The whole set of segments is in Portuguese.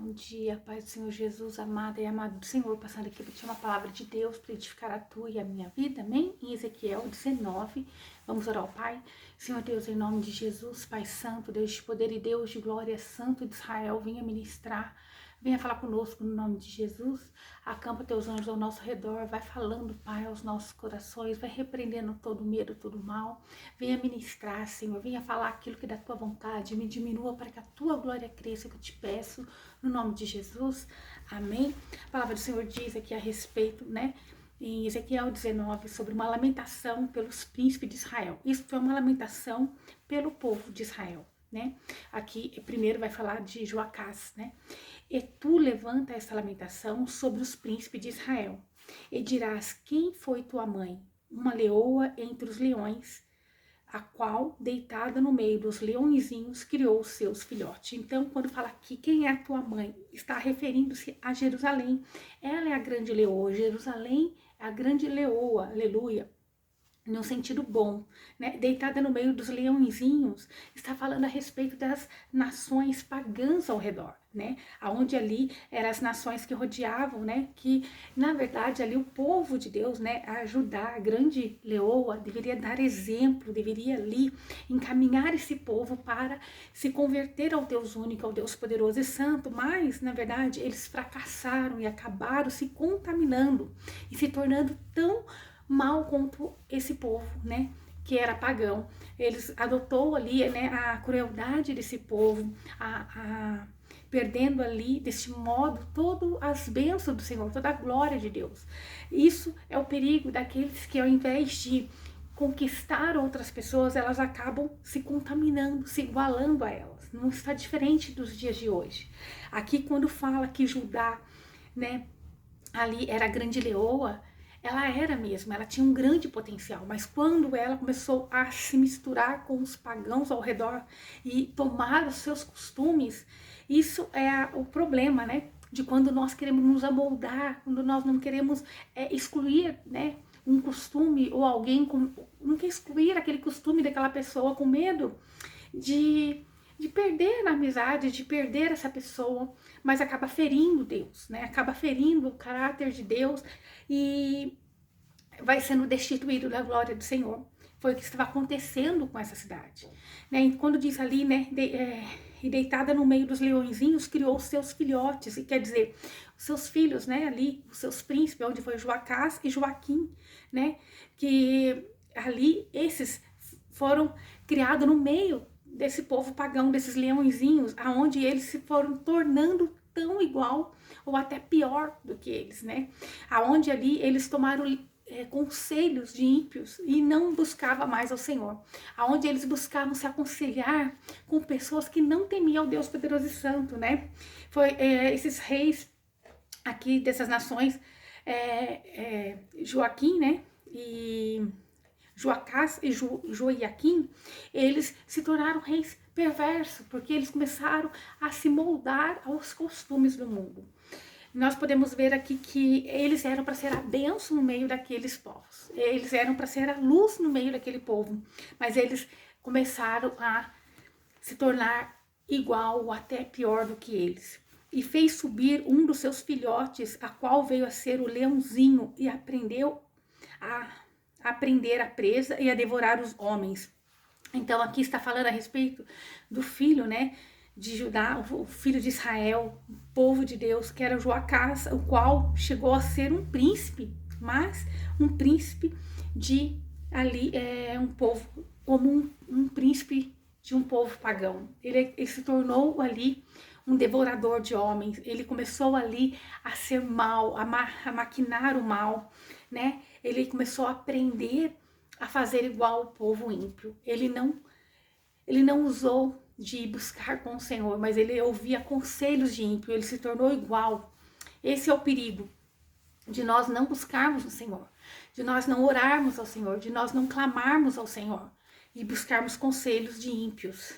bom dia, Pai do Senhor Jesus, amada e amado do Senhor, passando aqui para te uma palavra de Deus para edificar a tua e a minha vida, amém? Em Ezequiel 19, vamos orar ao Pai. Senhor Deus, em nome de Jesus, Pai Santo, Deus de poder e Deus de glória, Santo de Israel, venha ministrar, venha falar conosco no nome de Jesus, acampa teus anjos ao nosso redor, vai falando, Pai, aos nossos corações, vai repreendendo todo medo, todo mal, venha ministrar, Senhor, venha falar aquilo que é da tua vontade, me diminua para que a tua glória cresça, que eu te peço, no nome de Jesus, amém. A palavra do Senhor diz aqui a respeito, né, em Ezequiel 19, sobre uma lamentação pelos príncipes de Israel. Isso foi uma lamentação pelo povo de Israel, né. Aqui primeiro vai falar de Joacás, né. E tu levanta essa lamentação sobre os príncipes de Israel, e dirás: quem foi tua mãe? Uma leoa entre os leões, a qual, deitada no meio dos leõezinhos, criou seus filhotes. Então, quando fala aqui, quem é a tua mãe? Está referindo-se a Jerusalém. Ela é a grande leoa. Jerusalém é a grande leoa, aleluia, no sentido bom, né? Deitada no meio dos leõezinhos, está falando a respeito das nações pagãs ao redor, né? Aonde ali eram as nações que rodeavam, né? Que na verdade ali o povo de Deus, né? A Judá, a grande leoa, deveria dar exemplo, deveria ali encaminhar esse povo para se converter ao Deus único, ao Deus poderoso e santo, mas na verdade eles fracassaram e acabaram se contaminando e se tornando tão mal quanto esse povo, né, que era pagão. Eles adotou ali, né, a crueldade desse povo, perdendo ali, desse modo, todas as bênçãos do Senhor, toda a glória de Deus. Isso é o perigo daqueles que, ao invés de conquistar outras pessoas, elas acabam se contaminando, se igualando a elas. Não está diferente dos dias de hoje. Aqui, quando fala que Judá, né, ali era a grande leoa, ela era mesmo, ela tinha um grande potencial, mas quando ela começou a se misturar com os pagãos ao redor e tomar os seus costumes, isso é o problema, né? De quando nós queremos nos amoldar, quando nós não queremos excluir, né, um costume ou alguém, não quer excluir aquele costume daquela pessoa com medo de perder a amizade, de perder essa pessoa, mas acaba ferindo Deus, né? Acaba ferindo o caráter de Deus e vai sendo destituído da glória do Senhor. Foi o que estava acontecendo com essa cidade, né? E quando diz ali, né, e deitada no meio dos leõezinhos, criou os seus filhotes, e quer dizer, os seus filhos, né, ali, os seus príncipes, onde foi Joacás e Joaquim, né, que ali esses foram criados no meio desse povo pagão, desses leõezinhos, aonde eles se foram tornando tão igual ou até pior do que eles, né? Aonde ali eles tomaram conselhos de ímpios e não buscava mais ao Senhor, aonde eles buscavam se aconselhar com pessoas que não temiam o Deus poderoso e santo, né? Foi esses reis aqui dessas nações, Joaquim, né? E Joacás e Joiaquim, eles se tornaram reis perversos, porque eles começaram a se moldar aos costumes do mundo. Nós podemos ver aqui que eles eram para ser a bênção no meio daqueles povos, eles eram para ser a luz no meio daquele povo, mas eles começaram a se tornar igual ou até pior do que eles. E fez subir um dos seus filhotes, a qual veio a ser o leãozinho, e aprendeu a prender a presa e a devorar os homens. Então aqui está falando a respeito do filho, né, de Judá, o filho de Israel, o povo de Deus, que era Joacás, o qual chegou a ser um príncipe, mas um príncipe de ali, um povo, como um príncipe de um povo pagão. Ele se tornou ali um devorador de homens, ele começou ali a ser mal, a maquinar o mal, né? Ele começou a aprender a fazer igual o povo ímpio. Ele não usou de buscar com o Senhor, mas ele ouvia conselhos de ímpio, ele se tornou igual. Esse é o perigo de nós não buscarmos o Senhor, de nós não orarmos ao Senhor, de nós não clamarmos ao Senhor e buscarmos conselhos de ímpios.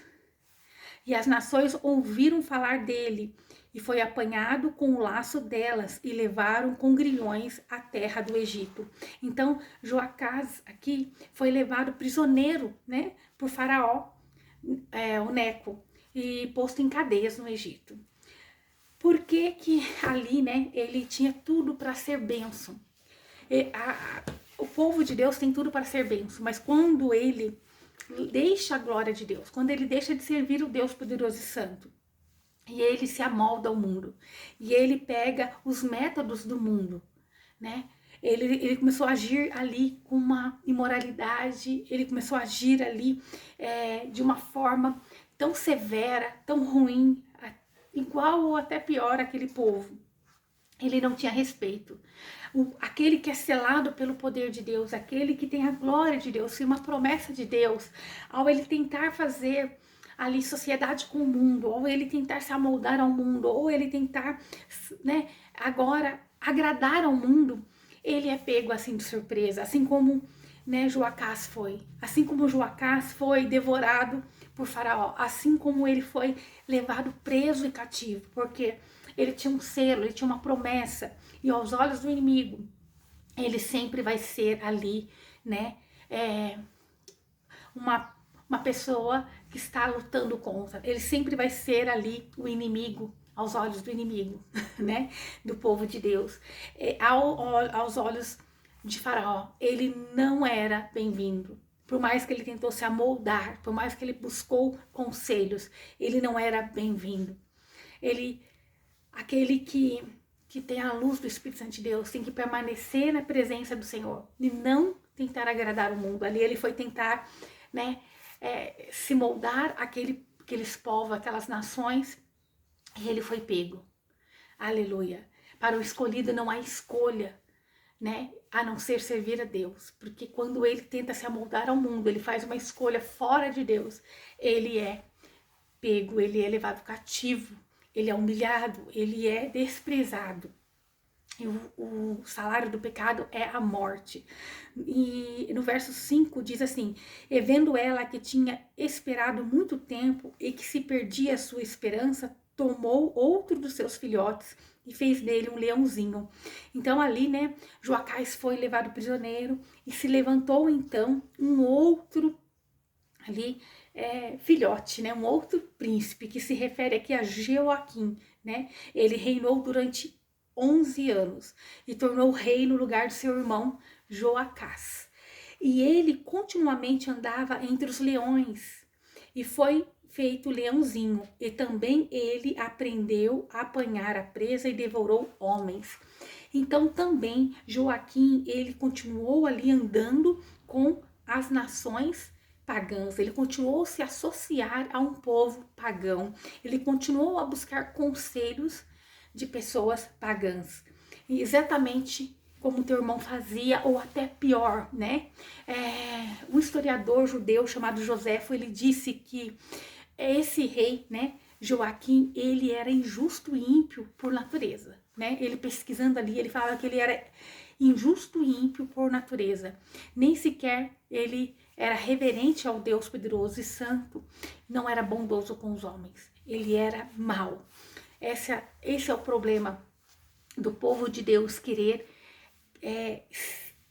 E as nações ouviram falar dele, e foi apanhado com o laço delas, e levaram com grilhões a terra do Egito. Então, Joacás aqui foi levado prisioneiro, né, por Faraó, o Neco, e posto em cadeias no Egito. Por que que ali, né, ele tinha tudo para ser bênção? O povo de Deus tem tudo para ser bênção, mas quando ele deixa a glória de Deus, quando ele deixa de servir o Deus poderoso e santo, e ele se amolda ao mundo, e ele pega os métodos do mundo, né? Ele começou a agir ali com uma imoralidade, ele começou a agir ali de uma forma tão severa, tão ruim, igual ou até pior aquele povo. Ele não tinha respeito. Aquele que é selado pelo poder de Deus, aquele que tem a glória de Deus, uma promessa de Deus, ao ele tentar fazer ali sociedade com o mundo, ou ele tentar se amoldar ao mundo, ou ele tentar, né, agora agradar ao mundo, ele é pego assim de surpresa, assim como, né, Joacás foi. Assim como Joacás foi devorado por Faraó, assim como ele foi levado preso e cativo, porque ele tinha um selo, ele tinha uma promessa, e aos olhos do inimigo, ele sempre vai ser ali, né, uma pessoa que está lutando contra. Ele sempre vai ser ali o inimigo, aos olhos do inimigo, né, do povo de Deus. Aos olhos de Faraó, ele não era bem-vindo. Por mais que ele tentou se amoldar, por mais que ele buscou conselhos, ele não era bem-vindo. Aquele que tem a luz do Espírito Santo de Deus, tem que permanecer na presença do Senhor e não tentar agradar o mundo. Ali ele foi tentar, né, se moldar aqueles povos, aquelas nações, e ele foi pego. Aleluia. Para o escolhido não há escolha, né, a não ser servir a Deus, porque quando ele tenta se amoldar ao mundo, ele faz uma escolha fora de Deus, ele é pego, ele é levado cativo, ele é humilhado, ele é desprezado. E o salário do pecado é a morte. E no verso 5 diz assim: e vendo ela que tinha esperado muito tempo e que se perdia a sua esperança, tomou outro dos seus filhotes e fez dele um leãozinho. Então ali, né, Joacás foi levado prisioneiro e se levantou então um outro ali filhote, né, um outro príncipe, que se refere aqui a Jeoaquim, né? Ele reinou durante 11 anos e tornou rei no lugar de seu irmão Joacás. E ele continuamente andava entre os leões e foi feito leãozinho, e também ele aprendeu a apanhar a presa e devorou homens. Então também Joaquim, ele continuou ali andando com as nações pagãs, ele continuou a se associar a um povo pagão, ele continuou a buscar conselhos de pessoas pagãs, e exatamente como teu irmão fazia, ou até pior, né? Um historiador judeu chamado Joséfo, ele disse que esse rei, né, Joaquim, ele era injusto e ímpio por natureza, né? Ele pesquisando ali, ele falava que ele era injusto e ímpio por natureza. Nem sequer ele era reverente ao Deus poderoso e santo, não era bondoso com os homens. Ele era mau. Esse é o problema do povo de Deus, querer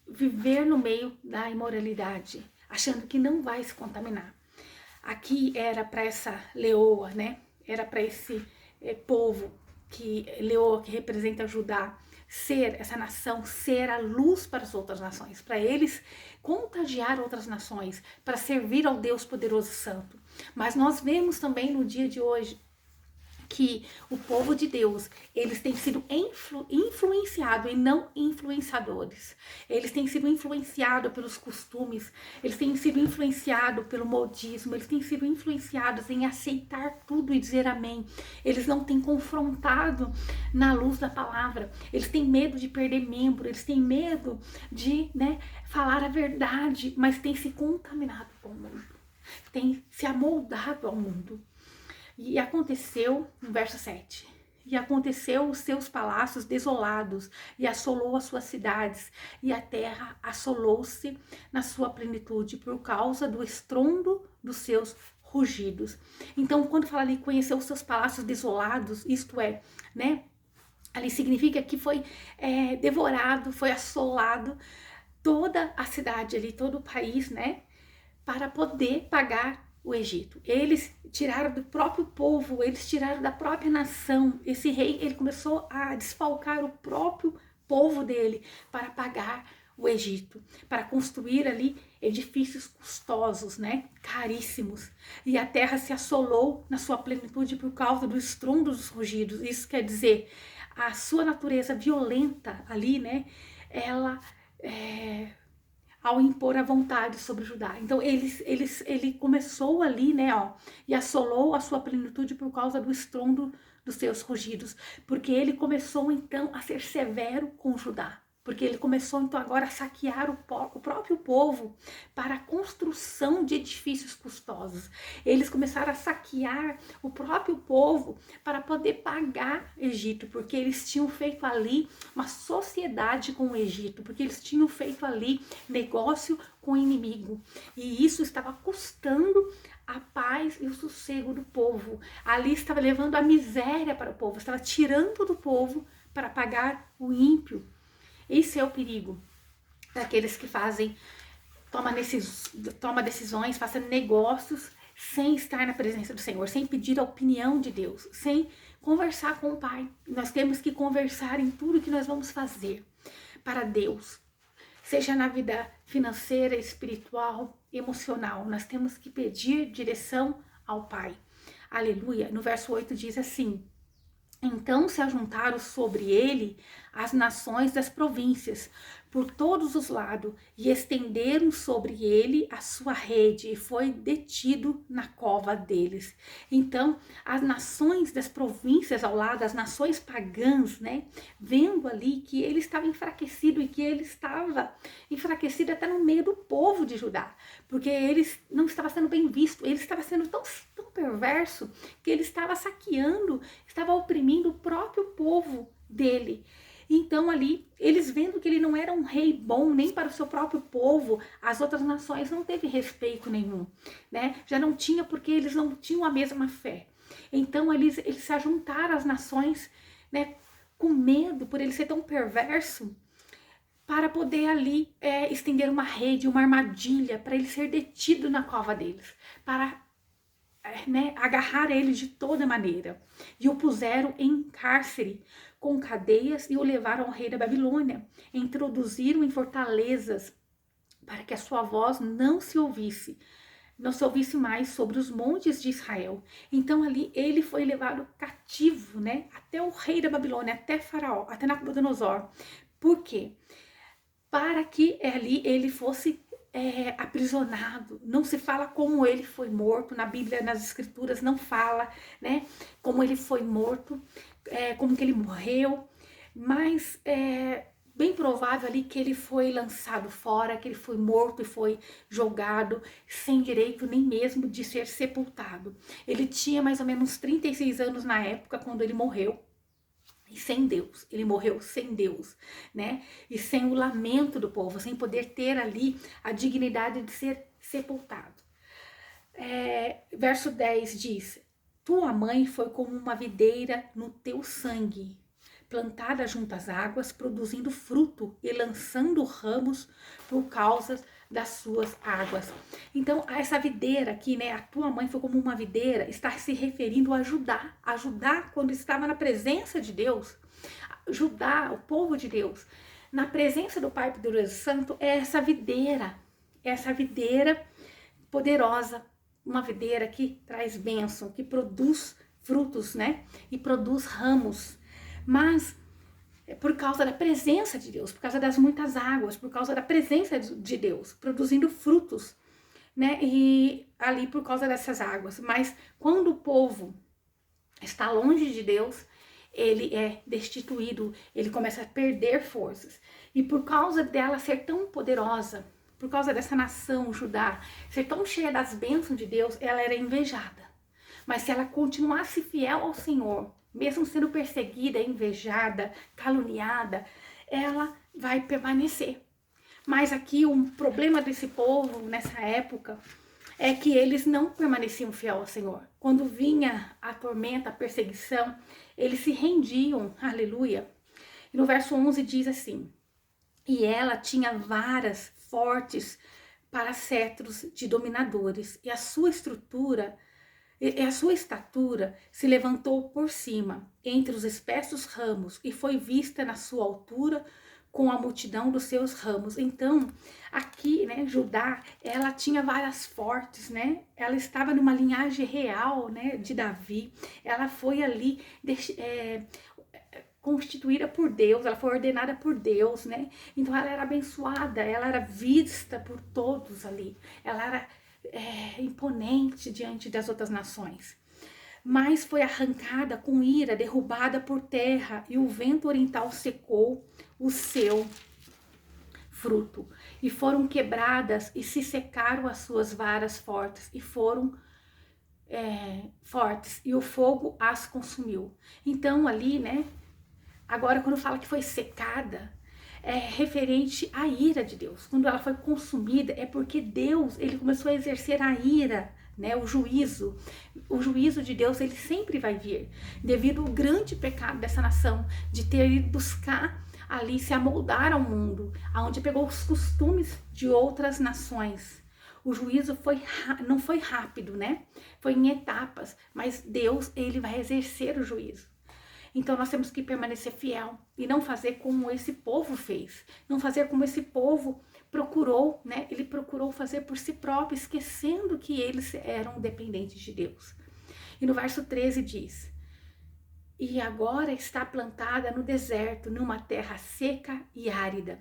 viver no meio da imoralidade, achando que não vai se contaminar. Aqui era para essa leoa, né? Era para esse povo, leoa que representa Judá, ser essa nação, ser a luz para as outras nações, para eles contagiar outras nações, para servir ao Deus poderoso e santo. Mas nós vemos também no dia de hoje que o povo de Deus, eles têm sido influenciados e não influenciadores. Eles têm sido influenciados pelos costumes, eles têm sido influenciados pelo modismo, eles têm sido influenciados em aceitar tudo e dizer amém. Eles não têm confrontado na luz da palavra. Eles têm medo de perder membro, eles têm medo de, né, falar a verdade, mas têm se contaminado com o mundo, têm se amoldado ao mundo. E aconteceu, no verso 7, e aconteceu os seus palácios desolados, e assolou as suas cidades, e a terra assolou-se na sua plenitude, por causa do estrondo dos seus rugidos. Então, quando fala ali, conheceu os seus palácios desolados, isto é, né, ali significa que foi devorado, foi assolado toda a cidade ali, todo o país, né, para poder pagar o Egito. Eles tiraram do próprio povo, eles tiraram da própria nação. Esse rei, ele começou a desfalcar o próprio povo dele para pagar o Egito, para construir ali edifícios custosos, né, caríssimos. E a terra se assolou na sua plenitude por causa do estrondo dos rugidos. Isso quer dizer, a sua natureza violenta ali, né, ela ao impor a vontade sobre Judá. Então ele começou ali, né, ó, e assolou a sua plenitude por causa do estrondo dos seus rugidos, porque ele começou então a ser severo com Judá. Porque ele começou então agora a saquear o próprio povo para a construção de edifícios custosos. Eles começaram a saquear o próprio povo para poder pagar Egito, porque eles tinham feito ali uma sociedade com o Egito, porque eles tinham feito ali negócio com o inimigo. E isso estava custando a paz e o sossego do povo. Ali estava levando a miséria para o povo, estava tirando do povo para pagar o ímpio. Esse é o perigo daqueles que toma decisões, fazem negócios sem estar na presença do Senhor, sem pedir a opinião de Deus, sem conversar com o Pai. Nós temos que conversar em tudo que nós vamos fazer para Deus, seja na vida financeira, espiritual, emocional. Nós temos que pedir direção ao Pai. Aleluia. No verso 8 diz assim: então se ajuntaram sobre ele as nações das províncias, por todos os lados, e estenderam sobre ele a sua rede, e foi detido na cova deles. Então, as nações das províncias ao lado, as nações pagãs, né, vendo ali que ele estava enfraquecido, e que ele estava enfraquecido até no meio do povo de Judá, porque ele não estava sendo bem visto, ele estava sendo tão perverso, que ele estava saqueando, estava oprimindo o próprio povo dele. Então ali, eles vendo que ele não era um rei bom nem para o seu próprio povo, as outras nações não teve respeito nenhum, né? Já não tinha, porque eles não tinham a mesma fé. Então eles se ajuntaram às nações, né, com medo por ele ser tão perverso, para poder ali estender uma rede, uma armadilha, para ele ser detido na cova deles, para agarrar ele de toda maneira. E o puseram em cárcere, com cadeias, e o levaram ao rei da Babilônia. Introduziram em fortalezas, para que a sua voz não se ouvisse mais sobre os montes de Israel. Então ali ele foi levado cativo, né, até o rei da Babilônia, até Faraó, até Nabucodonosor. Por quê? Para que ali ele fosse aprisionado. Não se fala como ele foi morto, na Bíblia, nas escrituras não fala, né, como ele foi morto, como que ele morreu, mas bem provável ali que ele foi lançado fora, que ele foi morto e foi jogado sem direito nem mesmo de ser sepultado. Ele tinha mais ou menos 36 anos na época quando ele morreu. E sem Deus, ele morreu sem Deus, né? E sem o lamento do povo, sem poder ter ali a dignidade de ser sepultado. Verso 10 diz: tua mãe foi como uma videira no teu sangue, plantada junto às águas, produzindo fruto e lançando ramos por causa das suas águas. Então, essa videira aqui, né, a tua mãe foi como uma videira, está se referindo a Judá quando estava na presença de Deus. Judá, o povo de Deus, na presença do Pai Poderoso Santo, é essa videira poderosa, uma videira que traz bênção, que produz frutos, né, e produz ramos. Mas por causa da presença de Deus, por causa das muitas águas, por causa da presença de Deus, produzindo frutos, né? E ali por causa dessas águas. Mas quando o povo está longe de Deus, ele é destituído, ele começa a perder forças. E por causa dela ser tão poderosa, por causa dessa nação, Judá, ser tão cheia das bênçãos de Deus, ela era invejada. Mas se ela continuasse fiel ao Senhor, mesmo sendo perseguida, invejada, caluniada, ela vai permanecer. Mas aqui um problema desse povo nessa época é que eles não permaneciam fiel ao Senhor. Quando vinha a tormenta, a perseguição, eles se rendiam, aleluia. E no verso 11 diz assim: e ela tinha varas fortes para cetros de dominadores, e a sua estatura se levantou por cima, entre os espessos ramos, e foi vista na sua altura com a multidão dos seus ramos. Então, aqui, né, Judá, ela tinha varas fortes, né? Ela estava numa linhagem real, né, de Davi. Ela foi ali constituída por Deus, ela foi ordenada por Deus, né? Então ela era abençoada, ela era vista por todos ali. Ela era imponente diante das outras nações. Mas foi arrancada com ira, derrubada por terra, e o vento oriental secou o seu fruto. E foram quebradas e se secaram as suas varas fortes, e foram fortes, e o fogo as consumiu. Então ali, né, agora quando fala que foi secada, é referente à ira de Deus. Quando ela foi consumida, é porque Deus, ele começou a exercer a ira, né, o juízo de Deus, ele sempre vai vir, devido ao grande pecado dessa nação, de ter ido buscar ali se amoldar ao mundo, aonde pegou os costumes de outras nações. O juízo não foi rápido, né? Foi em etapas, mas Deus, ele vai exercer o juízo. Então nós temos que permanecer fiel e não fazer como esse povo fez, não fazer como esse povo procurou, né? Ele procurou fazer por si próprio, esquecendo que eles eram dependentes de Deus. E no verso 13 diz: e agora está plantada no deserto, numa terra seca e árida.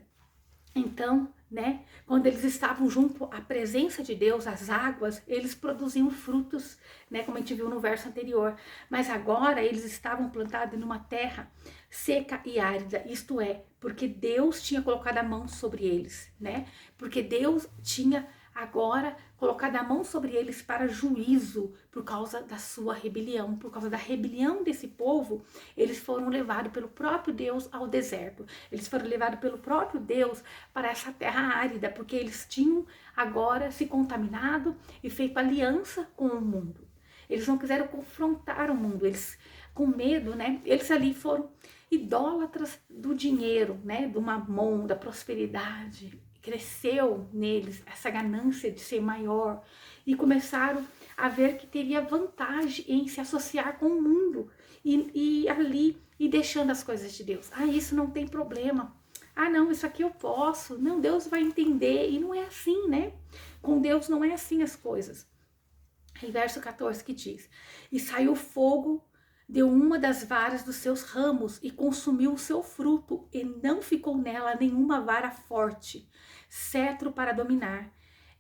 Então, né, quando eles estavam junto à presença de Deus, as águas, eles produziam frutos, né, como a gente viu no verso anterior. Mas agora eles estavam plantados numa terra seca e árida, isto é, porque Deus tinha colocado a mão sobre eles, né? Porque Deus tinha agora colocado a mão sobre eles para juízo por causa da sua rebelião, por causa da rebelião desse povo. Eles foram levados pelo próprio Deus ao deserto, eles foram levados pelo próprio Deus para essa terra árida, porque eles tinham agora se contaminado e feito aliança com o mundo. Eles não quiseram confrontar o mundo, eles com medo, né? Eles ali foram idólatras do dinheiro, né? Do mamon, da prosperidade. Cresceu neles essa ganância de ser maior e começaram a ver que teria vantagem em se associar com o mundo e ali e deixando as coisas de Deus. Ah, isso não tem problema. Ah, não, isso aqui eu posso. Não, Deus vai entender. E não é assim, né? Com Deus não é assim as coisas. Em verso 14 que diz: e saiu fogo, deu uma das varas dos seus ramos e consumiu o seu fruto, e não ficou nela nenhuma vara forte, cetro para dominar.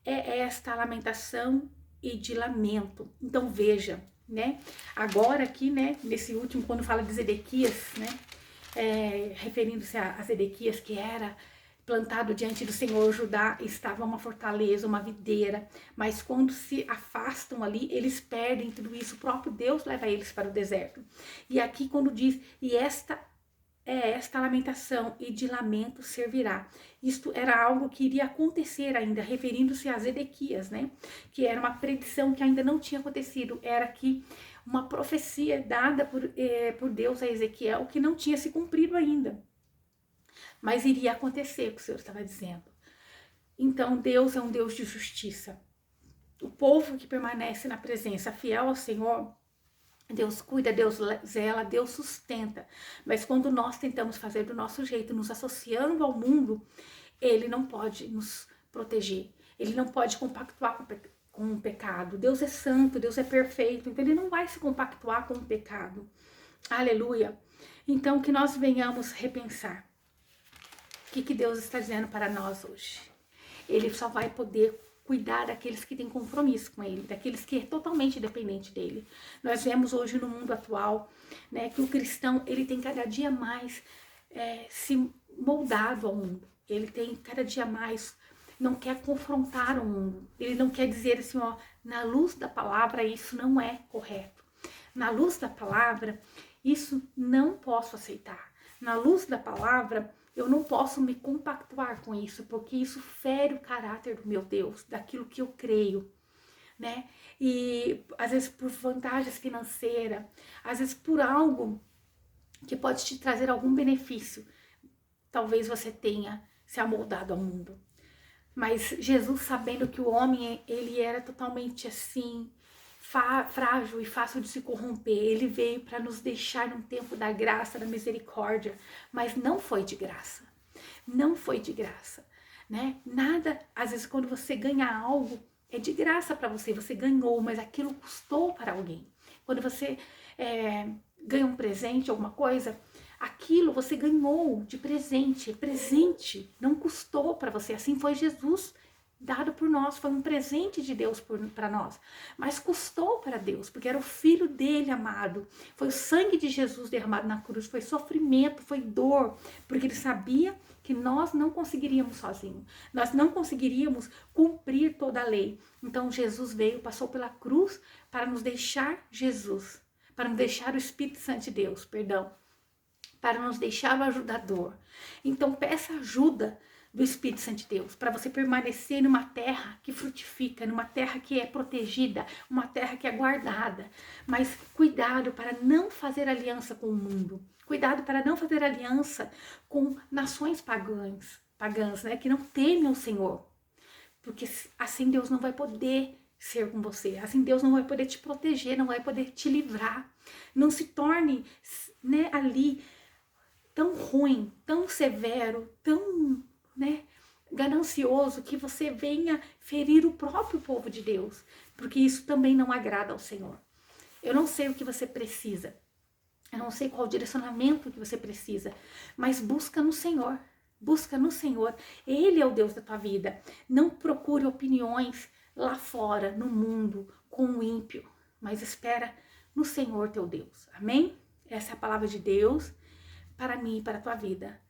É esta a lamentação e de lamento. Então veja, né? Agora aqui, né? Nesse último, quando fala de Zedequias, né? Referindo-se a Zedequias, que era plantado diante do Senhor. Judá estava uma fortaleza, uma videira, mas quando se afastam ali, eles perdem tudo isso, o próprio Deus leva eles para o deserto. E aqui quando diz, e esta lamentação e de lamento servirá. Isto era algo que iria acontecer ainda, referindo-se a Zedequias, né? Que era uma predição que ainda não tinha acontecido, era que uma profecia dada por Deus a Ezequiel que não tinha se cumprido ainda. Mas iria acontecer o que o Senhor estava dizendo. Então Deus é um Deus de justiça. O povo que permanece na presença, fiel ao Senhor, Deus cuida, Deus zela, Deus sustenta. Mas quando nós tentamos fazer do nosso jeito, nos associando ao mundo, Ele não pode nos proteger. Ele não pode compactuar com o pecado. Deus é santo, Deus é perfeito, então Ele não vai se compactuar com o pecado. Aleluia. Então que nós venhamos repensar. O que Deus está dizendo para nós hoje? Ele só vai poder cuidar daqueles que têm compromisso com Ele, daqueles que é totalmente dependente dEle. Nós vemos hoje no mundo atual, né, que o cristão, ele tem cada dia mais se moldado ao mundo. Ele tem cada dia mais, não quer confrontar o mundo. Ele não quer dizer assim, ó, na luz da palavra isso não é correto. Na luz da palavra, isso não posso aceitar. Na luz da palavra, eu não posso me compactuar com isso, porque isso fere o caráter do meu Deus, daquilo que eu creio, né? E às vezes por vantagens financeiras, às vezes por algo que pode te trazer algum benefício, talvez você tenha se amoldado ao mundo. Mas Jesus, sabendo que o homem, ele era totalmente assim, frágil e fácil de se corromper, ele veio para nos deixar num tempo da graça, da misericórdia, mas não foi de graça. Não foi de graça, né? Nada, às vezes quando você ganha algo, é de graça para você, você ganhou, mas aquilo custou para alguém. Quando você ganha um presente, alguma coisa, aquilo você ganhou de presente, presente, não custou para você. Assim foi Jesus, dado por nós, foi um presente de Deus para nós, mas custou para Deus, porque era o Filho dele amado, foi o sangue de Jesus derramado na cruz, foi sofrimento, foi dor, porque ele sabia que nós não conseguiríamos sozinhos, nós não conseguiríamos cumprir toda a lei. Então Jesus veio, passou pela cruz para nos deixar Jesus, para nos deixar o Espírito Santo de Deus, perdão, para nos deixar o ajudador. Então peça ajuda do Espírito Santo de Deus, para você permanecer numa terra que frutifica, numa terra que é protegida, uma terra que é guardada. Mas cuidado para não fazer aliança com o mundo, cuidado para não fazer aliança com nações pagãs, né, que não temem o Senhor, porque assim Deus não vai poder ser com você, assim Deus não vai poder te proteger, não vai poder te livrar. Não se torne, né, ali tão ruim, tão severo, tão, né, ganancioso, que você venha ferir o próprio povo de Deus, porque isso também não agrada ao Senhor. Eu não sei o que você precisa, eu não sei qual o direcionamento que você precisa, mas busca no Senhor, busca no Senhor. Ele é o Deus da tua vida. Não procure opiniões lá fora, no mundo, com o ímpio, mas espera no Senhor teu Deus, amém? Essa é a palavra de Deus para mim e para a tua vida,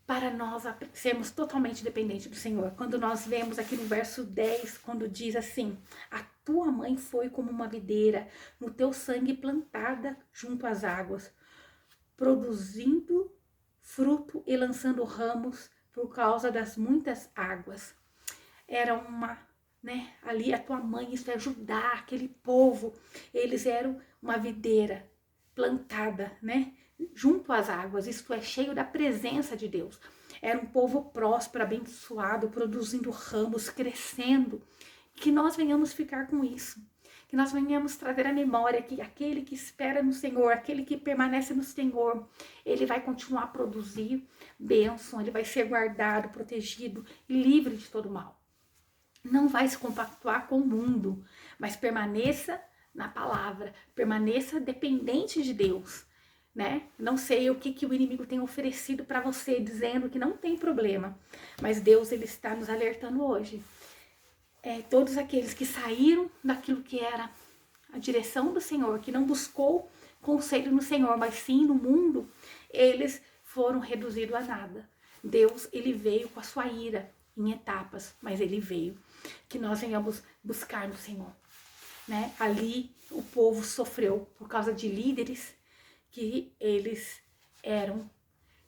para nós sermos totalmente dependentes do Senhor. Quando nós vemos aqui no verso 10, quando diz assim: a tua mãe foi como uma videira no teu sangue plantada junto às águas, produzindo fruto e lançando ramos por causa das muitas águas. Era uma, né, ali a tua mãe, isso é Judá, aquele povo, eles eram uma videira plantada, né, junto às águas, isto é, cheio da presença de Deus. Era um povo próspero, abençoado, produzindo ramos, crescendo. Que nós venhamos ficar com isso, que nós venhamos trazer a memória que aquele que espera no Senhor, aquele que permanece no Senhor, ele vai continuar a produzir bênção, ele vai ser guardado, protegido e livre de todo mal. Não vai se compactuar com o mundo, mas permaneça na palavra, permaneça dependente de Deus, né? Não sei o que o inimigo tem oferecido para você, dizendo que não tem problema, mas Deus, ele está nos alertando hoje. Todos aqueles que saíram daquilo que era a direção do Senhor, que não buscou conselho no Senhor, mas sim no mundo, eles foram reduzidos a nada. Deus, ele veio com a sua ira em etapas, mas ele veio. Que nós venhamos buscar no Senhor, né? Ali o povo sofreu por causa de líderes que eles eram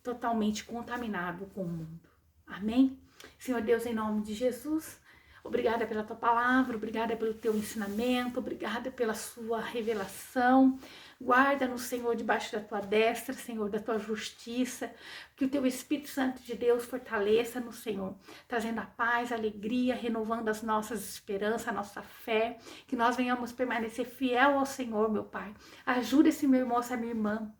totalmente contaminados com o mundo. Amém? Senhor Deus, em nome de Jesus, obrigada pela tua palavra, obrigada pelo teu ensinamento, obrigada pela sua revelação. Guarda-nos, Senhor, debaixo da tua destra, Senhor, da tua justiça, que o teu Espírito Santo de Deus fortaleça-nos, Senhor, trazendo a paz, a alegria, renovando as nossas esperanças, a nossa fé, que nós venhamos permanecer fiel ao Senhor, meu Pai. Ajuda esse meu irmão, essa minha irmã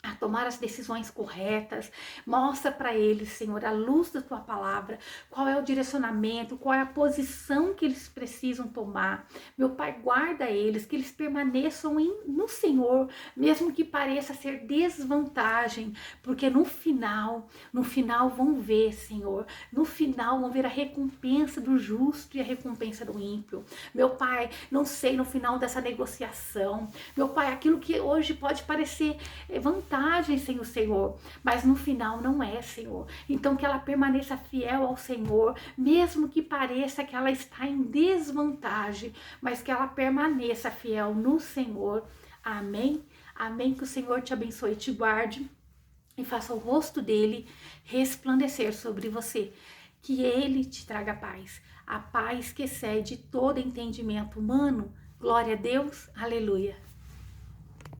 a tomar as decisões corretas. Mostra para eles, Senhor, à luz da tua palavra, qual é o direcionamento, qual é a posição que eles precisam tomar. Meu Pai, guarda eles, que eles permaneçam no Senhor, mesmo que pareça ser desvantagem, porque no final vão ver, Senhor, no final vão ver a recompensa do justo e a recompensa do ímpio. Meu Pai, não sei no final dessa negociação, meu Pai, aquilo que hoje pode parecer vantagem sem o Senhor, mas no final não é, Senhor. Então que ela permaneça fiel ao Senhor, mesmo que pareça que ela está em desvantagem, mas que ela permaneça fiel no Senhor. Amém? Amém. Que o Senhor te abençoe e te guarde e faça o rosto dele resplandecer sobre você. Que ele te traga paz, a paz que excede todo entendimento humano. Glória a Deus. Aleluia.